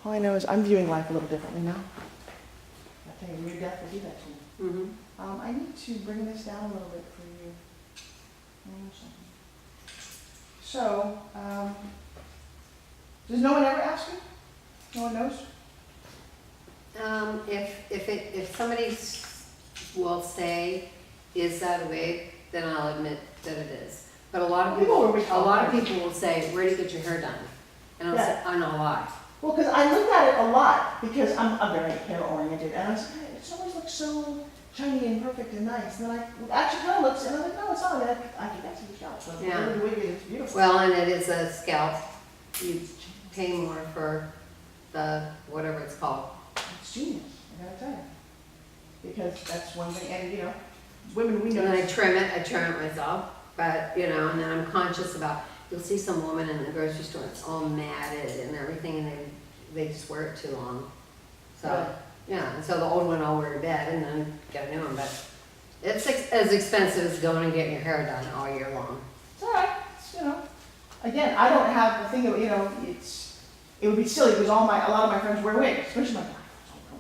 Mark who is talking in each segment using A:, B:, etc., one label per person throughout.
A: All I know is I'm viewing life a little differently now. I tell you, near death will do that to you.
B: Mm-hmm.
A: I need to bring this down a little bit for you. So, does no one ever ask you? No one knows?
B: If somebody will say, "Is that a wig?" then I'll admit that it is. But a lot of people will say, "Where do you get your hair done?" And I'll say, "I know why."
A: Well, because I looked at it a lot because I'm very hair oriented, and I was like, it always looks so shiny and perfect and nice. And then I actually kind of looked, and I was like, no, it's not. I think that's a scalp. So
B: Yeah.
A: the wig is beautiful.
B: Well, and it is a scalp. You pay more for the whatever it's called.
A: It's genius, I gotta tell you. Because that's one thing, and you know, women we know.
B: And I trim it myself. But, you know, and then I'm conscious about, you'll see some woman in the grocery store, it's all matted and everything, and they just wear it too long. So,
A: Right.
B: yeah, and so the old one I'll wear to bed and then get a new one. But it's as expensive as going and getting your hair done all year long.
A: It's all right. It's, you know, again, I don't have the thing of, you know, it would be silly because a lot of my friends wear wigs, especially my wife.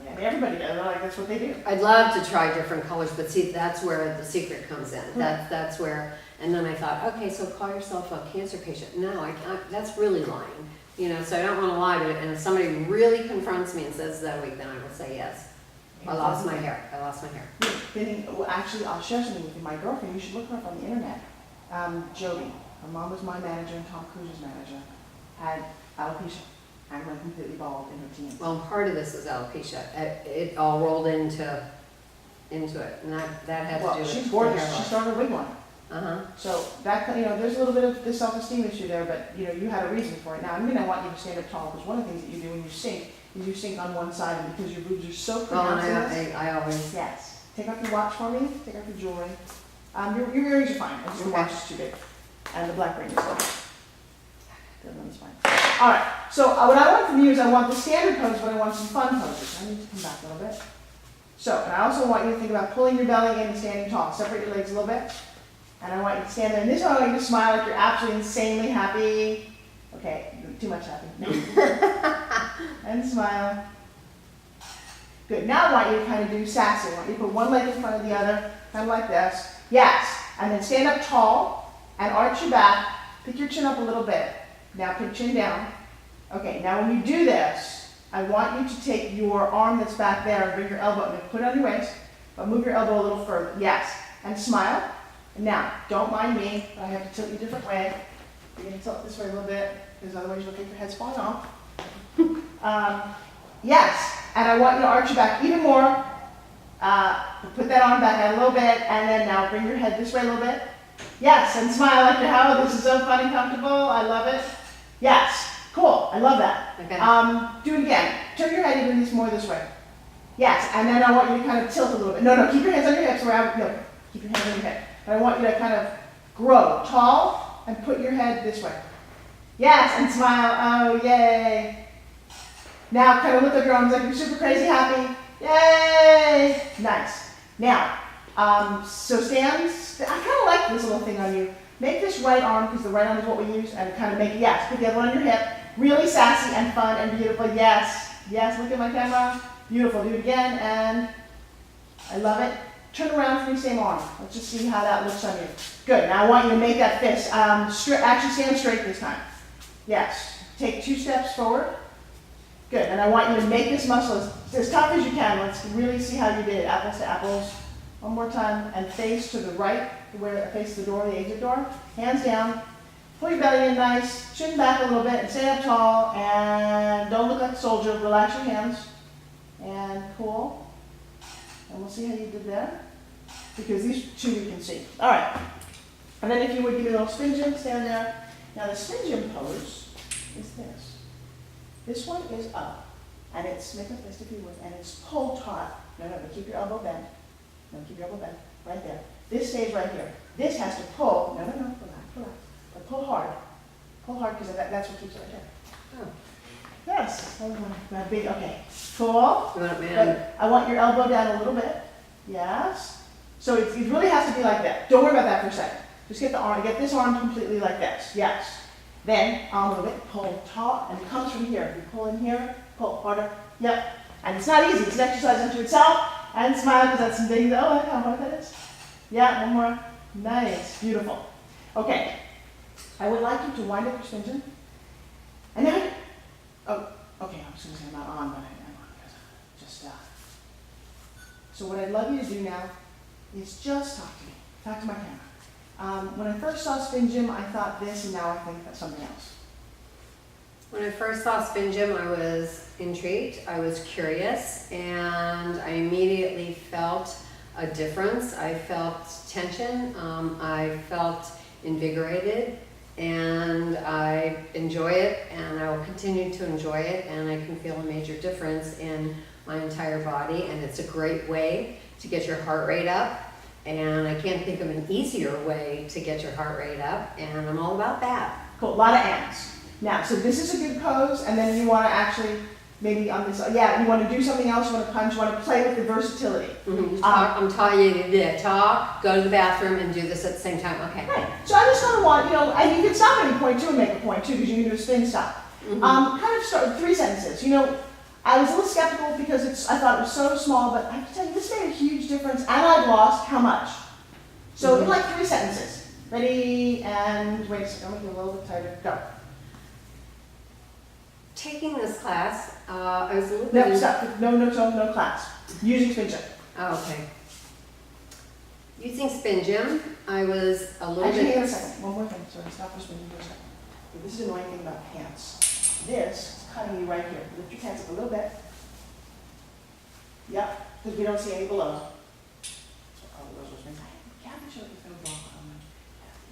A: I mean, everybody does. Like that's what they do.
B: I'd love to try different colors, but see, that's where the secret comes in.
A: Right.
B: That's where, and then I thought, okay, so call yourself a cancer patient. No, that's really lying. You know, so I don't want to lie to it. And if somebody really confronts me and says that week, then I will say yes. I lost my hair.
A: Well, actually, I'll share something with you. My girlfriend, you should look her up on the internet. Jody, her mom was my manager and Tom Cruise's manager, had alopecia and went completely bald in her teens.
B: Well, part of this is alopecia. It all rolled into it, and that had to do
A: Well,
B: with
A: she's
B: the
A: gorgeous.
B: hair
A: She
B: loss.
A: started a wig line. So that, you know, there's a little bit of this self-esteem issue there, but you know, you had a reason for it. Now, I'm gonna want you to stand up tall because one of the things that you do when you sink is you sink on one side, and because your boobs are so
B: Well,
A: pronounced.
B: and I always.
A: Yes. Take off your watch for me. Take off your jewelry. Your earrings are fine. It's your
B: Okay.
A: watch is too big, and the black ring is low. The other one's fine. All right. So what I want from you is I want the standard pose, but I want some fun poses. I need to come back a little bit. So, and I also want you to think about pulling your belly in and standing tall. Separate your legs a little bit. And I want you to stand there. And this one I want you to smile like you're absolutely insanely happy. Okay, too much happy. And smile. Good. Now I want you to kind of do sassy. I want you to put one leg in front of the other, kind of like this. Yes. And then stand up tall and arch your back. Pick your chin up a little bit. Now put chin down. Okay, now when you do this, I want you to take your arm that's back there and bring your elbow and put it on your waist, but move your elbow a little further. Yes. And smile. And now, don't mind me, but I have to tilt you a different way. You're going to tilt this way a little bit, because otherwise you'll think your head's falling off. Yes, and I want you to arch your back even more. Put that arm back out a little bit, and then now bring your head this way a little bit. Yes, and smile like you're, how this is so fun and comfortable. I love it. Yes, cool. I love that.
B: Okay.
A: Do it again. Turn your head even more this way. Yes, and then I want you to kind of tilt a little bit. No, keep your hands on your hips. No, keep your hands on your head. But I want you to kind of grow tall and put your head this way. Yes, and smile. Oh, yay. Now kind of lift up your arms like you're super crazy happy. Yay. Nice. Now, so stand. I kind of like this little thing on you. Make this right arm, because the right arm is what we use, and kind of make it, yes, put the other one on your hip. Really sassy and fun and beautiful. Yes. Yes, look at my camera. Beautiful. Do it again, and I love it. Turn around for me, same arm. Let's just see how that looks on you. Good. Now I want you to make that fist. Actually stand straight this time. Yes. Take 2 steps forward. Good. And I want you to make this muscle as tough as you can. Let's really see how you did. Apples to apples. One more time. And face to the right, where face the door, the exit door. Hands down. Pull your belly in nice. Chin back a little bit and stand up tall. And don't look like a soldier. Relax your hands. And pull. And we'll see how you did there. Because these two you can see. All right. And then if you would give me a little SpinGym, stand there. Now the SpinGym pose is this. This one is up. And it's, make a fist if you would, and it's pull taut. No, but keep your elbow bent. No, keep your elbow bent. Right there. This stays right here. This has to pull. No, relax. But pull hard. Pull hard, because that's what keeps it right there.
B: Oh.
A: Yes. Big, okay. Pull. I want your elbow down a little bit. Yes. So it really has to be like that. Don't worry about that for a second. Just get the arm, get this arm completely like this. Yes. Then arm move it, pull taut, and it comes from here. You pull in here, pull harder. Yep. And it's not easy. It's an exercise unto itself. And smile because that's some things. Oh, I know what that is. Yeah, one more. Nice, beautiful. Okay. I would like you to wind up your SpinGym. And now, oh, okay. I was going to say I'm not on, but I am on because just. So what I'd love you to do now is just talk to me. Talk to my camera. When I first saw SpinGym, I thought this, and now I think that's something else.
B: When I first saw SpinGym, I was intrigued, I was curious, and I immediately felt a difference. I felt tension, I felt invigorated, and I enjoy it, and I will continue to enjoy it, and I can feel a major difference in my entire body, and it's a great way to get your heart rate up. And I can't think of an easier way to get your heart rate up, and I'm all about that.
A: Cool, a lot of ants. Now, so this is a good pose, and then you want to actually, maybe on this, yeah, you want to do something else, you want to punch, you want to play with the versatility.
B: Mm-hmm. I'm telling you to talk, go to the bathroom, and do this at the same time, okay.
A: Right, so I just kind of want, and you can stop at any point too and make a point too, because you can do a spin stop.
B: Mm-hmm.
A: Kind of start with 3 sentences. I was a little skeptical because I thought it was so small, but I have to tell you, this made a huge difference, and I've lost how much? So in like 3 sentences. Ready, and wait a second, I'm making it a little bit tighter. Go.
B: Taking this class, I was a little bit...
A: No, stop. No class. Using SpinGym.
B: Oh, okay. Using SpinGym, I was a little
A: Actually,
B: bit...
A: hang on a second. One more thing. Sorry, stop for SpinGym for a second. This is the annoying thing about pants. This is cutting you right here. Lift your pants up a little bit. Yep, because we don't see any below.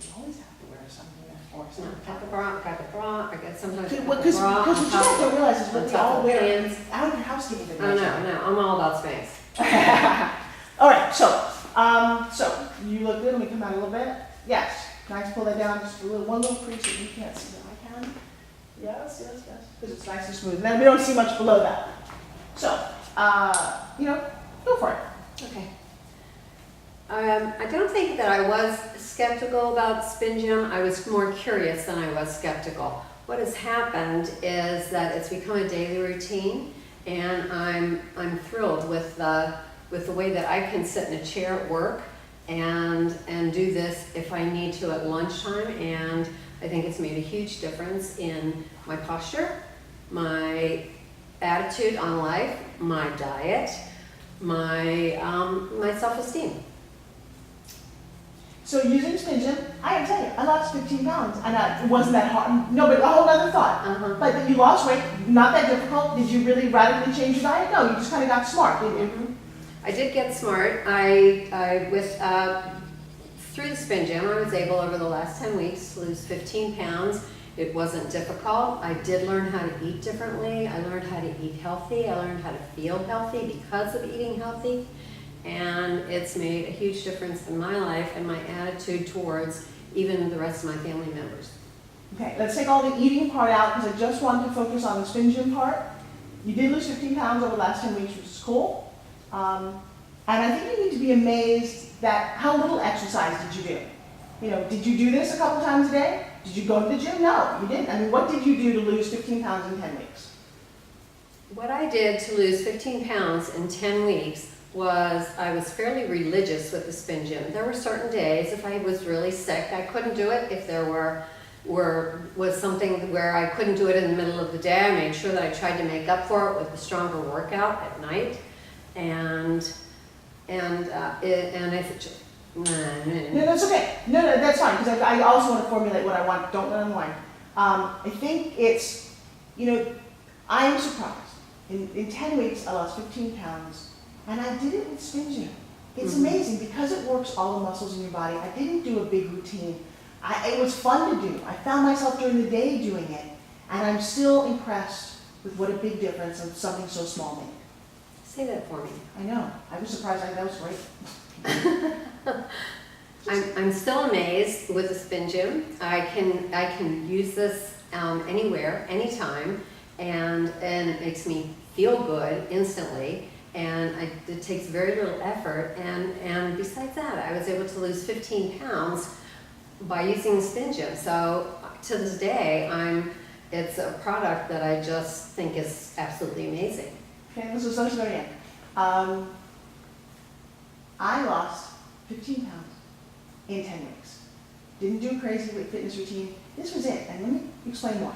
A: You always have to wear something or something.
B: Got the bra, I guess sometimes I got the
A: Because
B: bra.
A: what you have to realize is what
B: on
A: we
B: top
A: all
B: of
A: wear.
B: pants.
A: I don't care how skinny they
B: Oh,
A: are.
B: no, I'm all about space.
A: All right, so you look good. Let me come out a little bit. Yes, nice. Pull that down just one little crease that you can't see that I can. Yes, because it's nice and smooth. And then we don't see much below that. So, go for it.
B: Okay. I don't think that I was skeptical about SpinGym. I was more curious than I was skeptical. What has happened is that it's become a daily routine, and I'm thrilled with the way that I can sit in a chair at work and do this if I need to at lunchtime. And I think it's made a huge difference in my posture, my attitude on life, my diet, my self-esteem.
A: So using SpinGym, I can tell you, I lost 15 pounds, and it wasn't that hard. No, but a whole other thought.
B: Uh-huh.
A: But you lost weight, not that difficult. Did you really radically change your diet? No, you just kind of got smart, didn't you?
B: Mm-hmm. I did get smart. Through the SpinGym, I was able over the last 10 weeks to lose 15 pounds. It wasn't difficult. I did learn how to eat differently. I learned how to eat healthy. I learned how to feel healthy because of eating healthy. And it's made a huge difference in my life and my attitude towards even the rest of my family members.
A: Okay, let's take all the eating part out because I just wanted to focus on the SpinGym part. You did lose 15 pounds over the last 10 weeks, which is cool. And I think you need to be amazed that how little exercise did you do? Did you do this a couple times a day? Did you go to the gym? No, you didn't. I mean, what did you do to lose 15 pounds in 10 weeks?
B: What I did to lose 15 pounds in 10 weeks was I was fairly religious with the SpinGym. There were certain days if I was really sick, I couldn't do it. If there was something where I couldn't do it in the middle of the day, I made sure that I tried to make up for it with a stronger workout at night. And if no,
A: that's okay. No, that's fine because I also want to formulate what I want. Don't let them whine. I think it's, I am surprised. In 10 weeks, I lost 15 pounds. And I did it with SpinGym. It's amazing because it works all the muscles in your body. I didn't do a big routine. It was fun to do. I found myself during the day doing it. And I'm still impressed with what a big difference of something so small made.
B: Say that for me.
A: I know. I was surprised. That was great.
B: I'm still amazed with the SpinGym. I can use this anywhere, anytime, and it makes me feel good instantly. And it takes very little effort, and besides that, I was able to lose 15 pounds by using the SpinGym. So to this day, it's a product that I just think is absolutely amazing.
A: Okay, let's go again. I lost 15 pounds in 10 weeks. Didn't do a crazy fitness routine. This was it, and let me explain why.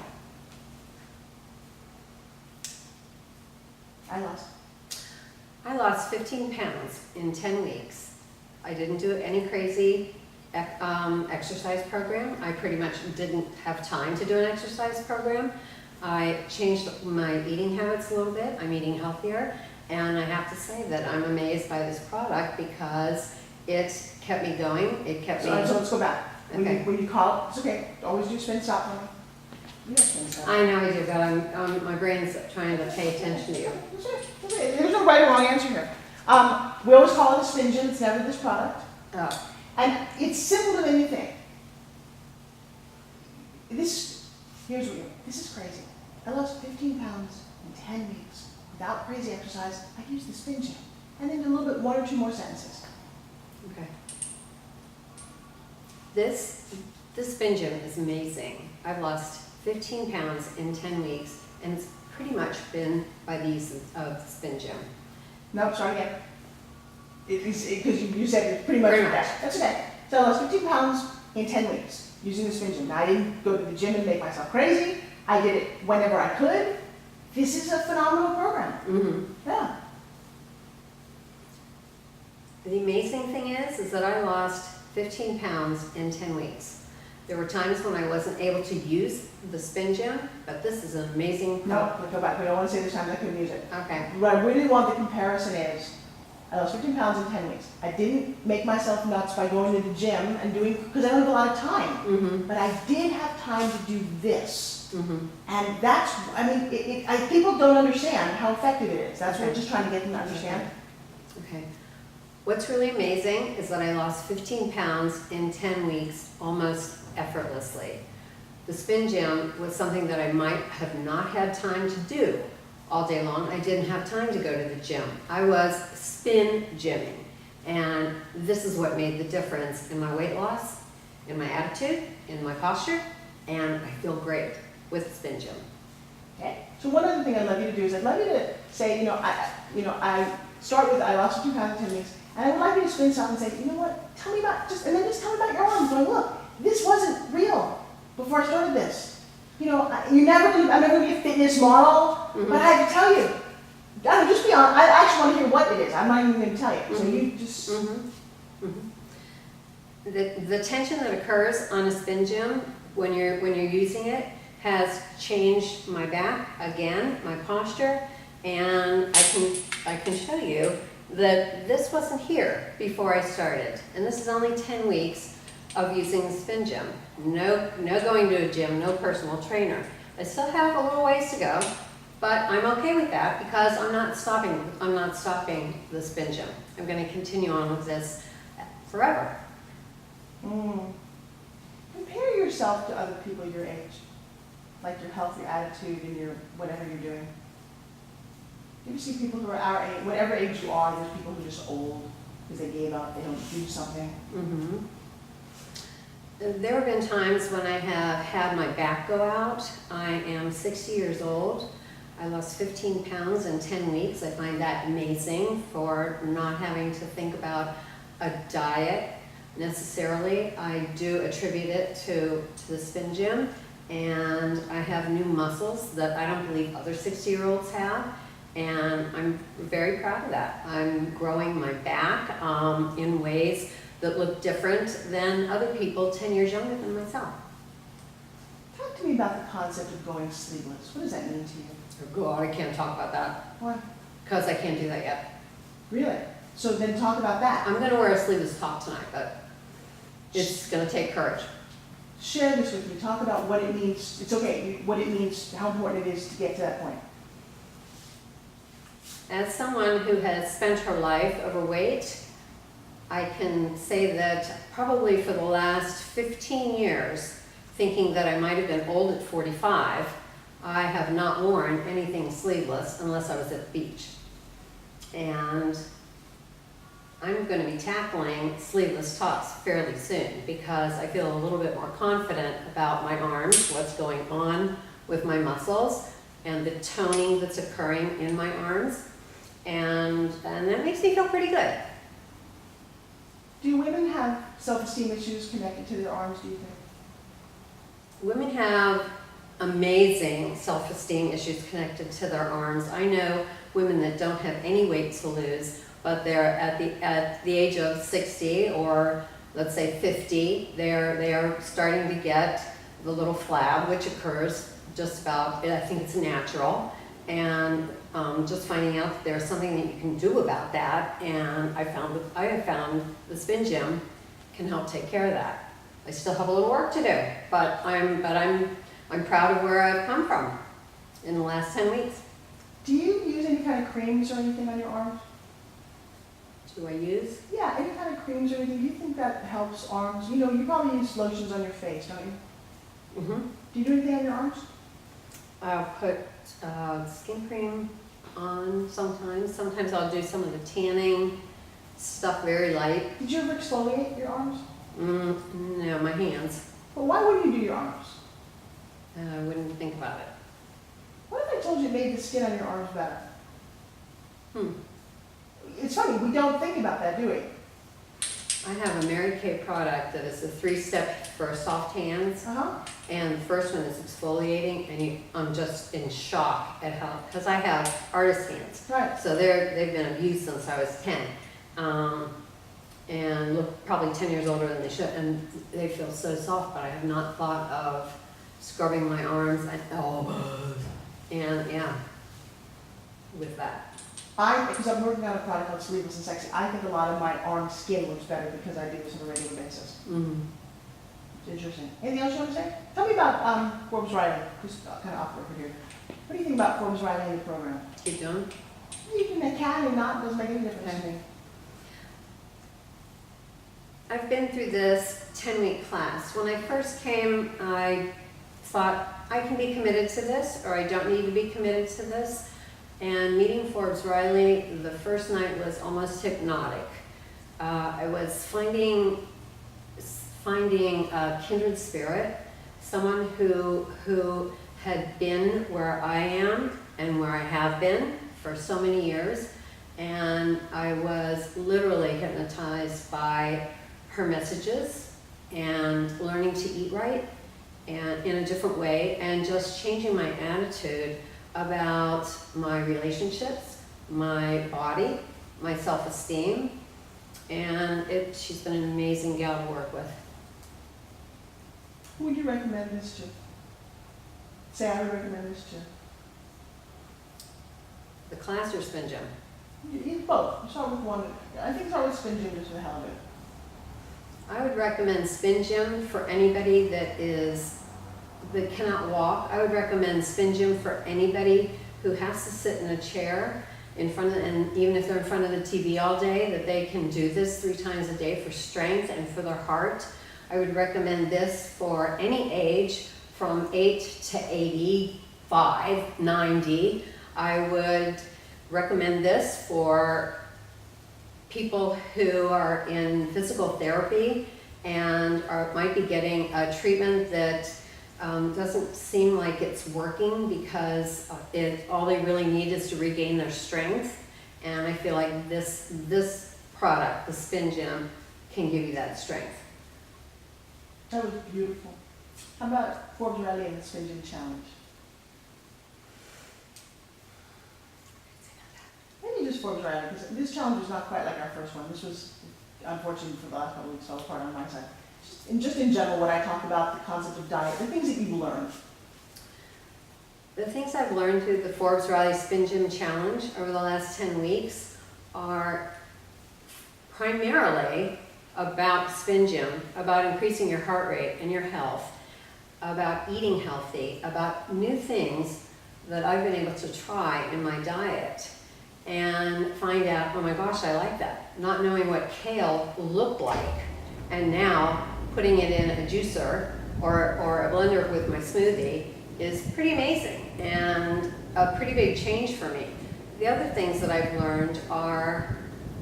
B: I lost 15 pounds in 10 weeks. I didn't do any crazy exercise program. I pretty much didn't have time to do an exercise program. I changed my eating habits a little bit. I'm eating healthier, and I have to say that I'm amazed by this product because it kept me going. It kept me.
A: So let's go back.
B: Okay.
A: When you call, it's okay. Always do spin stop for me. You don't spin stop.
B: I know I do, but my brain's trying to pay attention to you.
A: There's no right or wrong answer here. We always call it a SpinGym. It's never this product.
B: Oh.
A: And it's simple to anything. Here's this is crazy. I lost 15 pounds in 10 weeks without crazy exercise. I used the SpinGym. And then a little bit, 1 or 2 more sentences.
B: Okay. This SpinGym is amazing. I've lost 15 pounds in 10 weeks, and it's pretty much been by the use of SpinGym.
A: Nope, sorry again. Because you said it's pretty much that. That's okay. So I lost 15 pounds in 10 weeks using the SpinGym. Now I didn't go to the gym and make myself crazy. I did it whenever I could. This is a phenomenal program.
B: Mm-hmm.
A: Yeah.
B: The amazing thing is that I lost 15 pounds in 10 weeks. There were times when I wasn't able to use the SpinGym, but this is an amazing
A: No, we'll go back. We don't want to say this time I couldn't use it.
B: Okay.
A: What I really want the comparison is, I lost 15 pounds in 10 weeks. I didn't make myself nuts by going to the gym and doing, because I don't have a lot of time.
B: Mm-hmm.
A: But I did have time to do this.
B: Mm-hmm.
A: And that's, I mean, people don't understand how effective it is. That's what we're just trying to get them to understand.
B: Okay. What's really amazing is that I lost 15 pounds in 10 weeks almost effortlessly. The SpinGym was something that I might have not had time to do all day long. I didn't have time to go to the gym. I was SpinGymming. And this is what made the difference in my weight loss, in my attitude, in my posture, and I feel great with SpinGym.
A: Okay. So one other thing I'd love you to do is I'd love you to say, I start with I lost 15 pounds in 10 weeks, and I would like you to spin stop and say, you know what? Tell me about and then just tell me about your arms. Going, look, this wasn't real before I started this. I'm never gonna be a fitness model, but I have to tell you. Just be honest. I actually want to hear what it is. I'm not even going to tell you. So you just.
B: Mm-hmm. Mm-hmm. The tension that occurs on a SpinGym when you're using it has changed my back again, my posture, and I can show you that this wasn't here before I started, and this is only 10 weeks of using the SpinGym. No going to a gym, no personal trainer. I still have a little ways to go, but I'm okay with that because I'm not stopping the SpinGym. I'm going to continue on with this forever.
A: Compare yourself to other people your age, like your health, your attitude, and your whatever you're doing. You ever see people who are our age, whatever age you are, there's people who are just old because they gave up, they don't do something.
B: Mm-hmm. There have been times when I have had my back go out. I am 60 years old. I lost 15 pounds in 10 weeks. I find that amazing for not having to think about a diet necessarily. I do attribute it to the SpinGym, and I have new muscles that I don't believe other 60-year-olds have, and I'm very proud of that. I'm growing my back in ways that look different than other people 10 years younger than myself.
A: Talk to me about the concept of going sleeveless. What does that mean to you?
B: Oh God, I can't talk about that.
A: Why?
B: Because I can't do that yet.
A: Really? So then talk about that.
B: I'm going to wear a sleeveless top tonight, but it's going to take courage.
A: Share this with me. Talk about what it means. It's okay. What it means, how important it is to get to that point.
B: As someone who has spent her life overweight, I can say that probably for the last 15 years, thinking that I might have been old at 45, I have not worn anything sleeveless unless I was at the beach. And I'm going to be tackling sleeveless tops fairly soon because I feel a little bit more confident about my arms, what's going on with my muscles, and the toning that's occurring in my arms. And that makes me feel pretty good.
A: Do women have self-esteem issues connected to their arms, do you think?
B: Women have amazing self-esteem issues connected to their arms. I know women that don't have any weight to lose, but they're at the age of 60 or let's say 50, they are starting to get the little flab, which occurs just about, I think it's natural, and just finding out that there's something that you can do about that, and I have found the SpinGym can help take care of that. I still have a little work to do, but I'm proud of where I've come from in the last 10 weeks.
A: Do you use any kind of creams or anything on your arms?
B: Do I use?
A: Yeah, any kind of creams or anything. Do you think that helps arms? You know, you probably use lotions on your face, don't you?
B: Mm-hmm.
A: Do you do anything on your arms?
B: I'll put skin cream on sometimes. Sometimes I'll do some of the tanning stuff very light.
A: Did you ever exfoliate your arms?
B: No, my hands.
A: Well, why wouldn't you do your arms?
B: I wouldn't think about it.
A: What if I told you it made the skin on your arms better? It's funny, we don't think about that, do we?
B: I have a Mary Kay product that is a 3-step for soft hands. And the first one is exfoliating, and I'm just in shock at how, because I have artist hands.
A: Right.
B: So they've been abused since I was 10. And look probably 10 years older than they should, and they feel so soft, but I have not thought of scrubbing my arms and elbows. And yeah, with that.
A: Because I'm working on a product called Sleeveless and Sexy, I think a lot of my arm skin looks better because I do this on a regular basis.
B: Mm-hmm.
A: It's interesting. Anything else you want to say? Tell me about Forbes Riley, who's kind of off the record here. What do you think about Forbes Riley in the program?
B: Keep going.
A: You can and not, doesn't make any difference to me.
B: I've been through this 10-week class. When I first came, I thought I can be committed to this, or I don't need to be committed to this. And meeting Forbes Riley the first night was almost hypnotic. I was finding a kindred spirit, someone who had been where I am and where I have been for so many years, and I was literally hypnotized by her messages and learning to eat right and in a different way, and just changing my attitude about my relationships, my body, my self-esteem, and she's been an amazing gal to work with.
A: Who would you recommend this to? Say I would recommend this to.
B: The class or SpinGym?
A: Both. You start with one. I think start with SpinGym just for the hell of it.
B: I would recommend SpinGym for anybody that cannot walk. I would recommend SpinGym for anybody who has to sit in a chair in front of, and even if they're in front of the TV all day, that they can do this 3 times a day for strength and for their heart. I would recommend this for any age from 8 to 85, 90. I would recommend this for people who are in physical therapy and might be getting a treatment that doesn't seem like it's working because all they really need is to regain their strength. And I feel like this product, the SpinGym, can give you that strength.
A: That was beautiful. How about Forbes Riley and the SpinGym Challenge? Maybe just Forbes Riley, because this challenge was not quite like our first one. This was, unfortunately, for the last couple of weeks, fell apart on my side. Just in general, when I talk about the concept of diet, the things that you've learned.
B: The things I've learned through the Forbes Riley SpinGym Challenge over the last 10 weeks are primarily about SpinGym, about increasing your heart rate and your health, about eating healthy, about new things that I've been able to try in my diet and find out, oh my gosh, I like that. Not knowing what kale looked like, and now putting it in a juicer or a blender with my smoothie is pretty amazing and a pretty big change for me. The other things that I've learned are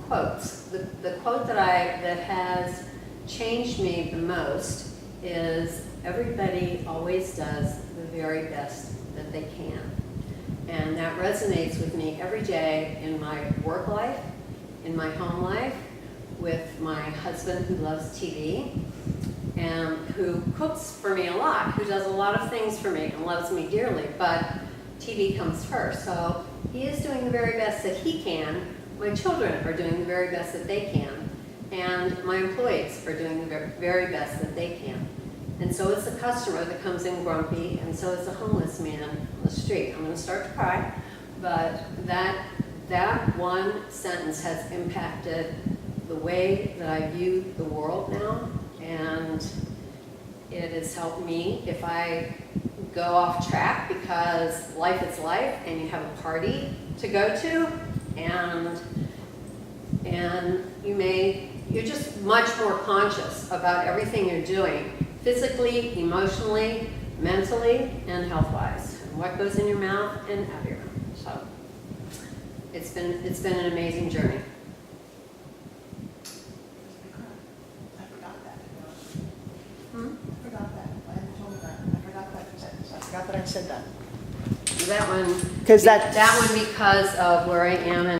B: quotes. The quote that has changed me the most is everybody always does the very best that they can. And that resonates with me every day in my work life, in my home life, with my husband who loves TV and who cooks for me a lot, who does a lot of things for me and loves me dearly, but TV comes first. So he is doing the very best that he can. My children are doing the very best that they can. And my employees are doing the very best that they can. And so is the customer that comes in grumpy, and so is the homeless man on the street. I'm going to start to cry, but that one sentence has impacted the way that I view the world now, and it has helped me if I go off track, because life is life, and you have a party to go to, and you're just much more conscious about everything you're doing, physically, emotionally, mentally, and health-wise, and what goes in your mouth and out of your mouth. So it's been an amazing journey.
A: I forgot that. I forgot that. I hadn't told me that. I forgot that sentence. I forgot that I said that.
B: That one,
A: 'Cause that-
B: that one because of where I am